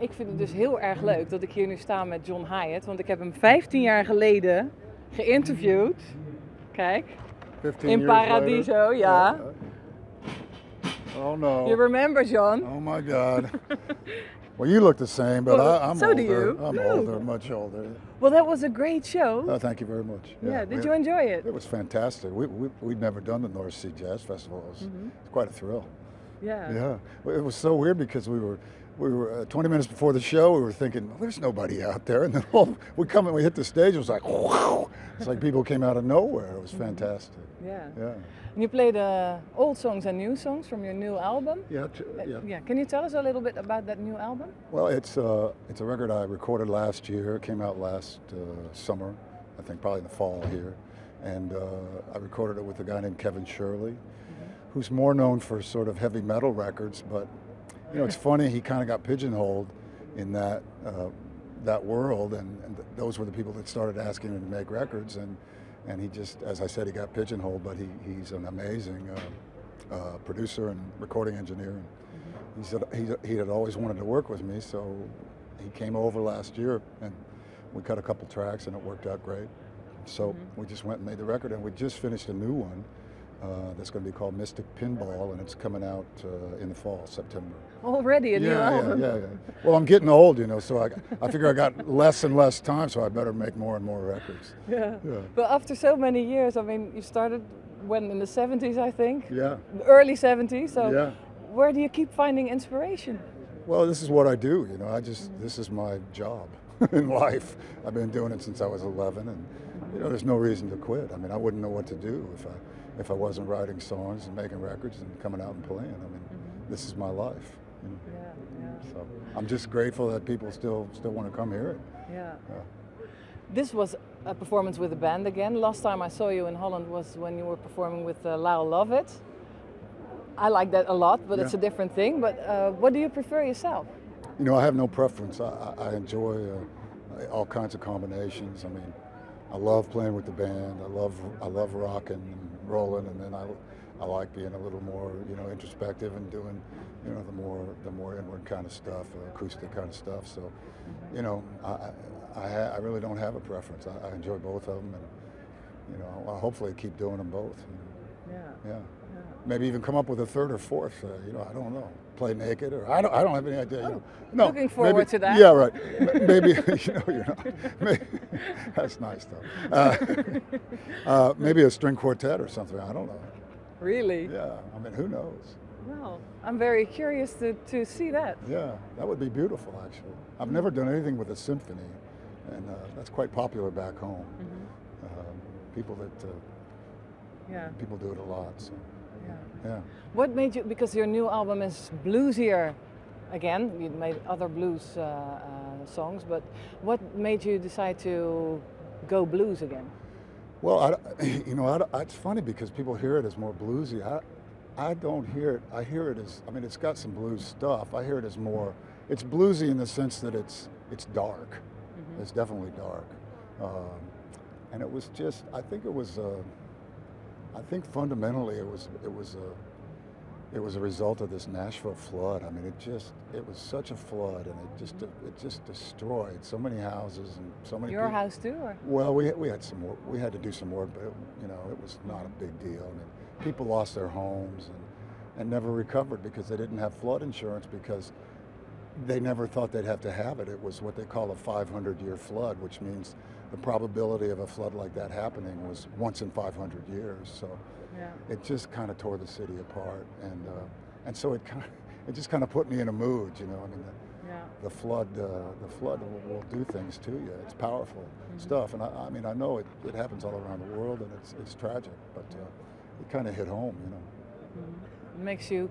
ik vind het dus heel erg leuk dat ik hier nu sta met John Hiatt, want ik heb hem 15 jaar geleden geïnterviewd. Kijk, 15 in years Paradiso, later. ja. Oh no. You remember, John? Oh my God. Well, you look the same, but Well, I'm so older. do you. I'm No. older, much older. Well, that was a great show. Oh, thank you very much. Yeah, did you enjoy it? It was fantastic. We'd never done the North Sea Jazz Festival. It's quite a thrill. Yeah. Yeah. Well, it was so weird because we were 20 minutes before the show, we were thinking, well, there's nobody out there. And then we come and we hit the stage, it was like, whoa. It's like people came out of nowhere. It was fantastic. Yeah. Yeah. And you played old songs and new songs from your new album. Yeah. Yeah. Can you tell us a little bit about that new album? Well, it's a record I recorded last year. It came out last summer, I think probably in the fall here. And I recorded it with a guy named Kevin Shirley, who's more known for sort of heavy metal records. But you know, it's funny, he kind of got pigeonholed in that world, and those were the people that started asking him to make records. And he just, as I said, he got pigeonholed, but he's an amazing producer and recording engineer. And he said he had always wanted to work with me, so he came over last year and we cut a couple tracks and it worked out great. So we just went and made the record, and we just finished a new one that's going to be called Mystic Pinball, and it's coming out in the fall, September. Already a new album? Yeah. Well, I'm getting old, you know, so I figure I got less and less time, so I better make more and more records. Yeah. But after so many years, I mean, you started when in the 70s, I think? Yeah. The early 70s, so yeah. Where do you keep finding inspiration? Well, this is what I do, you know, this is my job in life. I've been doing it since I was 11, and you know, there's no reason to quit. I mean, I wouldn't know what to do if I wasn't writing songs and making records and coming out and playing. I mean, this is my life. You know? Yeah. So I'm just grateful that people still want to come hear it. Yeah. This was a performance with a band again. Last time I saw you in Holland was when you were performing with Lyle Lovett. I like that a lot, but it's a different thing. But what do you prefer yourself? You know, I have no preference. I enjoy all kinds of combinations. I mean, I love playing with the band. I love rocking and rolling, and then I like being a little more, you know, introspective and doing, you know, the more inward kind of stuff, acoustic kind of stuff. So, you know, I really don't have a preference. I enjoy both of them, and you know, I'll hopefully keep doing them both. You know? Yeah. Maybe even come up with a third or fourth. You know, I don't know. Play naked, or I don't have any idea. You know. No, looking forward to that. Yeah, right. Maybe you know, you're not. Maybe, that's nice though. Maybe a string quartet or something. I don't know. Really? Yeah. I mean, who knows? Well, I'm very curious to see that. Yeah, that would be beautiful. Actually, I've never done anything with a symphony, and that's quite popular back home. People do it a lot. So. Yeah. What made you, because your new album is bluesier again, you made other blues songs, but what made you decide to go blues again? Well, you know, it's funny because people hear it as more bluesy. I don't hear it. I hear it as, I mean, it's got some blues stuff. I hear it as more, it's bluesy in the sense that it's dark. It's definitely dark. And it was just, I think fundamentally it was a result of this Nashville flood. I mean, it was such a flood, and it just destroyed so many houses and so many. Your house too, or? Well, we had some work. We had to do some work, but you know, it was not a big deal. I mean, people lost their homes and never recovered because they didn't have flood insurance, because they never thought they'd have to have it. It was what they call a 500-year flood, which means the probability of a flood like that happening was once in 500 years. So it just kind of tore the city apart, and so it just kind of put me in a mood. You know, I mean, the flood will do things to you. It's powerful stuff, and I mean, I know it happens all around the world, and it's tragic, but it kind of hit home. You know, it makes you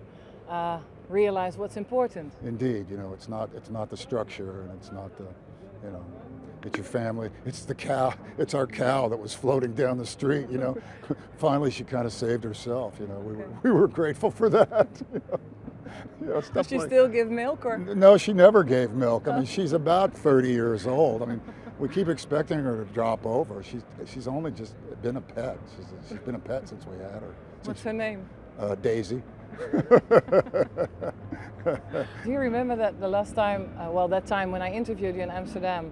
realize what's important. Indeed, you know, it's not the structure, and it's not the, you know, it's your family. It's the cow. It's our cow that was floating down the street. You know, finally she kind of saved herself. You know, we were grateful for that. You know, Does she still give milk, or? No, she never gave milk. I mean, she's about 30 years old. I mean, we keep expecting her to drop over. She's only just been a pet. She's been a pet since we had her. What's her name? Daisy. Do you remember that the last time, that time when I interviewed you in Amsterdam,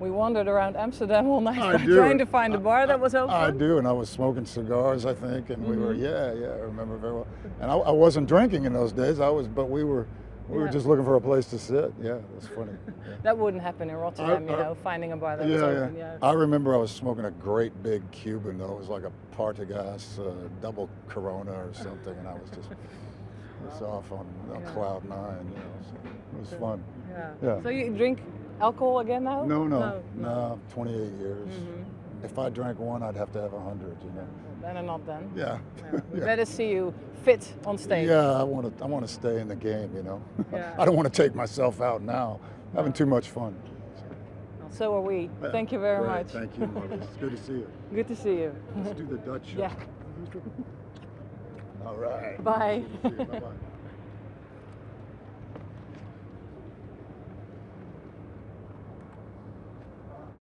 we wandered around Amsterdam all night trying to find a bar that was open? I do, and I was smoking cigars, I think, and we were, I remember very well. And I wasn't drinking in those days, but we were just looking for a place to sit. Yeah, it was funny. Yeah. That wouldn't happen in Rotterdam, finding a bar that was open. Yeah. I remember I was smoking a great big Cuban, though. It was like a Partagas double Corona or something, and I was just off on cloud nine, so it was fun. Yeah. So you drink alcohol again now? No, 28 years. If I drank one, I'd have to have 100, Then or not then. Yeah. We better see you fit on stage. Yeah, I want to stay in the game, I don't want to take myself out now. Having too much fun. So are we. Thank you very much. Thank you, Marlies. It's good to see you. Good to see you. Let's do the Dutch show. Yeah. All right. Bye. Bye-bye.